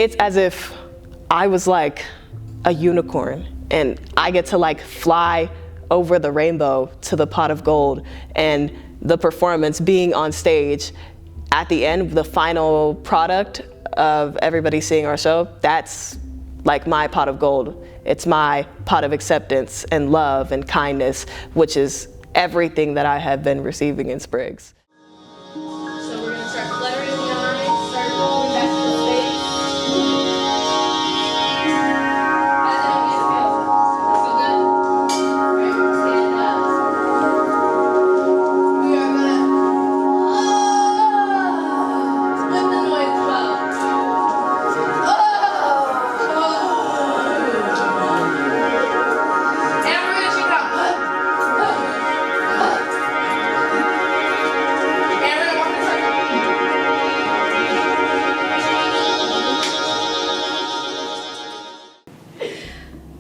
it's as if I was like a unicorn and I get to like fly over the rainbow to the pot of gold, and the performance being on stage at the end, the final product of everybody seeing our show, that's like my pot of gold. It's my pot of acceptance and love and kindness, which is everything that I have been receiving in Spriggs. So we're gonna start fluttering the eyes, start rolling back to the face.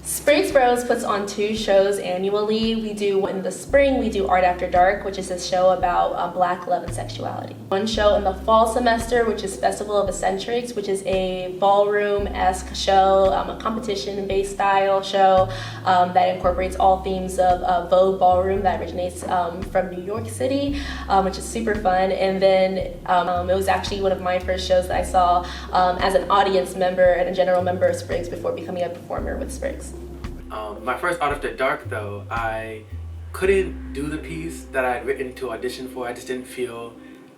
Spriggs Burroughs puts on 2 shows annually. We do, in the spring, we do Art After Dark, which is a show about Black love and sexuality. One show in the fall semester, which is Festival of Eccentrics, which is a ballroom-esque show, a competition-based style show that incorporates all themes of Vogue ballroom that originates from New York City, which is super fun. And then it was actually one of my first shows that I saw as an audience member and a general member of Spriggs before becoming a performer with Spriggs. My first Art After Dark, though, I couldn't do the piece that I had written to audition for. I just didn't feel,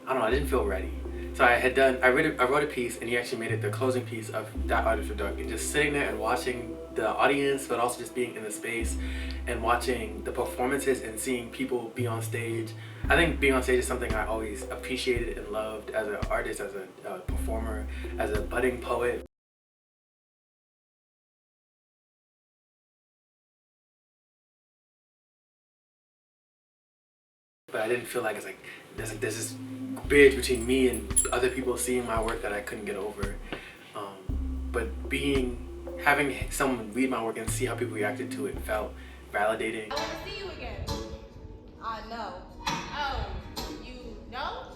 I didn't feel ready. So I wrote a piece, and he actually made it the closing piece of that Art After Dark. And just sitting there and watching the audience, but also just being in the space and watching the performances and seeing people be on stage. I think being on stage is something I always appreciated and loved as an artist, as a performer, as a budding poet. But I didn't feel like there's this bridge between me and other people seeing my work that I couldn't get over. But having someone read my work and see how people reacted to it felt validating. I want to see you again. I know. Oh, you know?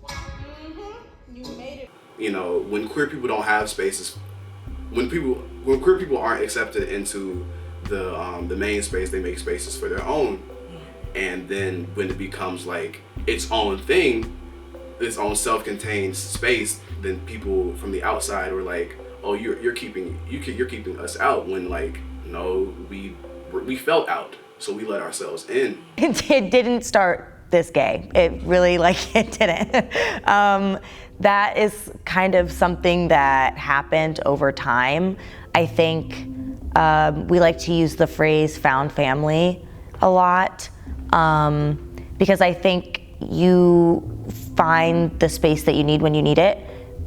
Mm-hmm. You made it. You know, when queer people don't have spaces, when queer people aren't accepted into the main space, they make spaces for their own. And then when it becomes like its own thing, its own self-contained space, then people from the outside were like, "Oh, you're keeping us out." When like, no, we felt out, so we let ourselves in. It didn't start this gay. It really it didn't. That is kind of something that happened over time. I think we like to use the phrase "found family" a lot. Because I think you find the space that you need when you need it,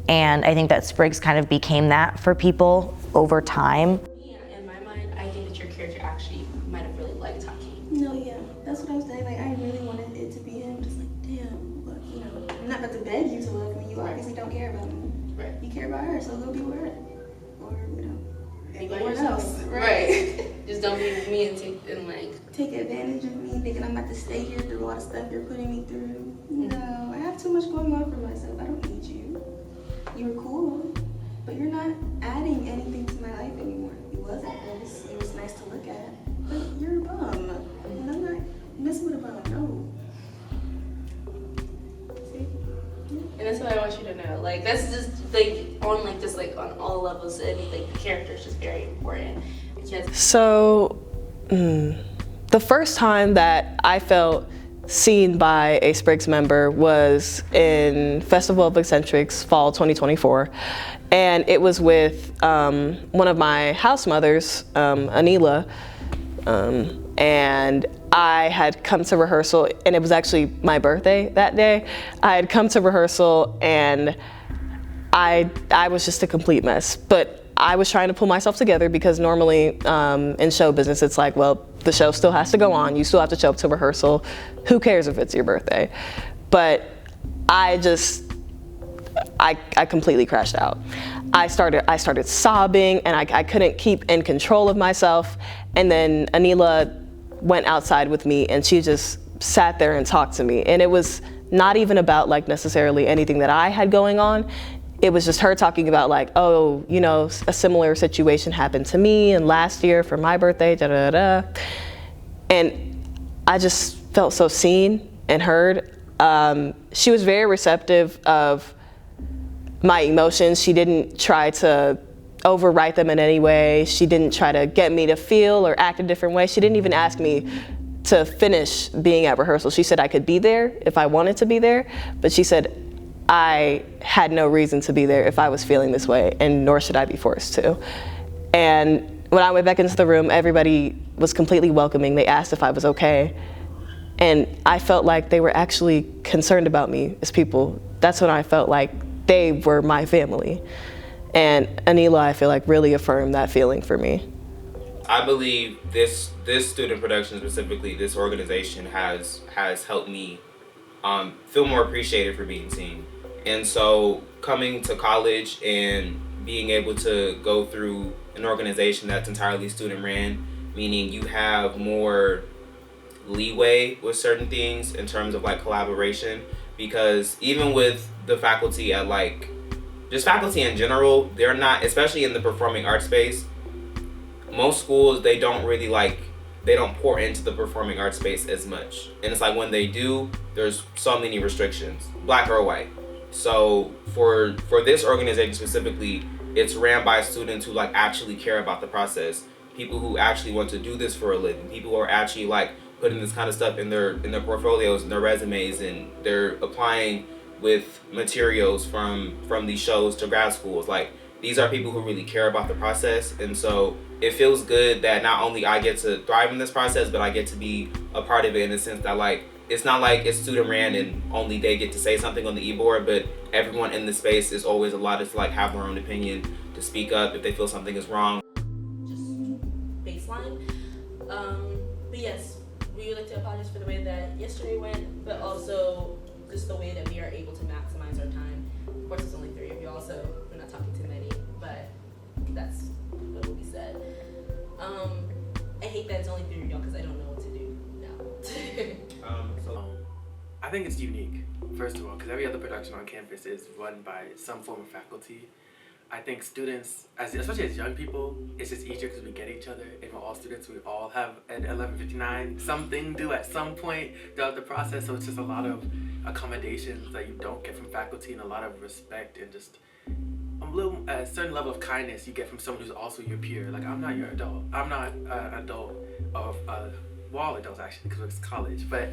and I think that Spriggs kind of became that for people over time. Yeah, in my mind, I think that your character actually might have really liked Taki. No, yeah, that's what I was saying. Like, I really wanted it to be him. Just like, damn, look, you know, I'm not about to beg you to look. I mean, you obviously don't care about me. Right. You care about her, so go be with her, or you know, Anywhere else. Right. Just don't be with me and take advantage of me, thinking I'm about to stay here through all the stuff you're putting me through. No, I have too much going on for myself. I don't need you. You were cool, but you're not adding anything to my life anymore. You was at first. It was nice to look at, but you're a bum, and I'm not messing with a bum. No. See? And that's what I want you to know. Like, that's just on all levels. I mean, like, the character is just very important. Because So, the first time that I felt seen by a Spriggs member was in Festival of Eccentrics, fall 2024. And it was with one of my house mothers, Aneela, and I had come to rehearsal, and it was actually my birthday that day. I had come to rehearsal, and I was just a complete mess. But I was trying to pull myself together, because normally in show business, it's like, well, the show still has to go on. You still have to show up to rehearsal. Who cares if it's your birthday? But I completely crashed out. I started sobbing, and I couldn't keep in control of myself. And then Aneela went outside with me, and she just sat there and talked to me. And it was not even about like necessarily anything that I had going on. it was just her talking about like, oh, you know, a similar situation happened to me and last year for my birthday, da da da. And I just felt so seen and heard. She was very receptive of my emotions. She didn't try to overwrite them in any way. She didn't try to get me to feel or act a different way. She didn't even ask me to finish being at rehearsal. She said I could be there if I wanted to be there, but she said I had no reason to be there if I was feeling this way, and nor should I be forced to. And when I went back into the room, everybody was completely welcoming. They asked if I was okay. And I felt like they were actually concerned about me as people. That's when I felt like they were my family. And Aneela, I feel like, really affirmed that feeling for me. I believe this student production specifically, this organization has helped me feel more appreciated for being seen. And so coming to college and being able to go through an organization that's entirely student ran, meaning you have more leeway with certain things in terms of like collaboration, because even with the faculty at like, just faculty in general, they're not, especially in the performing arts space, most schools, they don't really like, they don't pour into the performing arts space as much. And it's like when they do, there's so many restrictions, black or white. So for this organization specifically, it's ran by students who like actually care about the process, people who actually want to do this for a living, people who are actually like putting this kind of stuff in their portfolios and their resumes, and they're applying with materials from these shows to grad schools. Like, these are people who really care about the process, and so it feels good that not only I get to thrive in this process, but I get to be a part of it in the sense that like, it's not like it's student ran and only they get to say something on the e-board, but everyone in the space is always allowed to like have their own opinion, to speak up if they feel something is wrong. Just baseline. But yes, we would like to apologize for the way that yesterday went, but also just the way that we are able to maximize our time. Of course, it's only 3 of y'all, so we're not talking too many, but that's what will be said. I hate that it's only 3 of y'all because I don't know what to do now. I think it's unique, first of all, because every other production on campus is run by some form of faculty. I think students, especially as young people, it's just easier because we get each other, and we're all students. We all have an 11:59 something due at some point throughout the process, so it's just a lot of accommodations that you don't get from faculty, and a lot of respect and just a certain level of kindness you get from someone who's also your peer. Like, I'm not your adult. I'm not an adult of we're all adults actually because it's college, but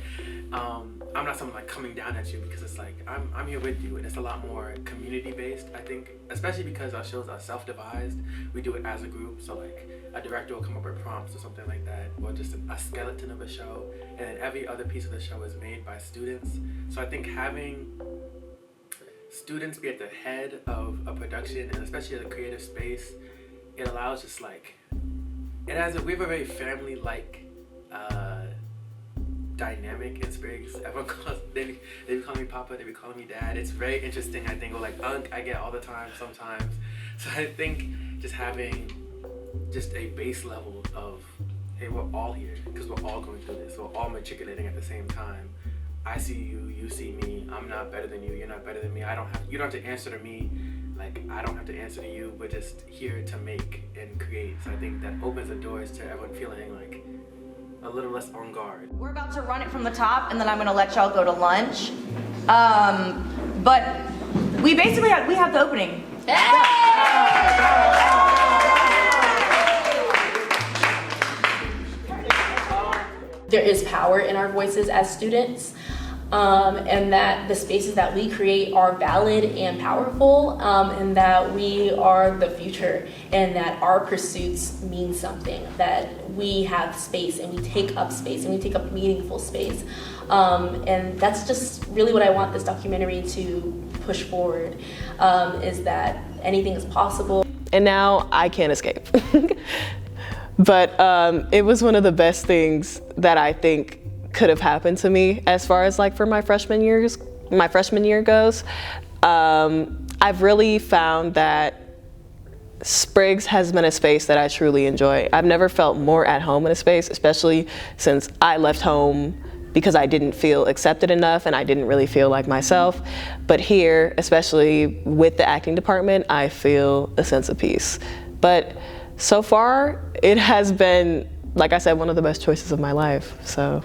I'm not someone like coming down at you, because it's like I'm here with you, and it's a lot more community based, I think, especially because our shows are self-devised. We do it as a group, so like a director will come up with prompts or something like that, or just a skeleton of a show, and then every other piece of the show is made by students. So I think having students be at the head of a production, and especially at a creative space, it allows just like, we have a very family-like dynamic in Spriggs. Everyone they be calling me Papa, they be calling me Dad. It's very interesting, I think, or like Unc, I get all the time sometimes. So I think just having just a base level of, hey, we're all here because we're all going through this, we're all matriculating at the same time. I see you, you see me, I'm not better than you, you're not better than me. You don't have to answer to me, like I don't have to answer to you. We're just here to make and create. So I think that opens the doors to everyone feeling like a little less on guard. We're about to run it from the top, and then I'm gonna let y'all go to lunch. But we basically have the opening. There is power in our voices as students, and that the spaces that we create are valid and powerful, and that we are the future, and that our pursuits mean something, that we have space and we take up space and we take up meaningful space. And that's just really what I want this documentary to push forward, is that anything is possible. And now I can't escape. But it was one of the best things that I think could have happened to me as far as like for my freshman year goes. I've really found that Spriggs has been a space that I truly enjoy. I've never felt more at home in a space, especially since I left home because I didn't feel accepted enough and I didn't really feel like myself. But here, especially with the acting department, I feel a sense of peace. But so far, it has been, like I said, one of the best choices of my life, so.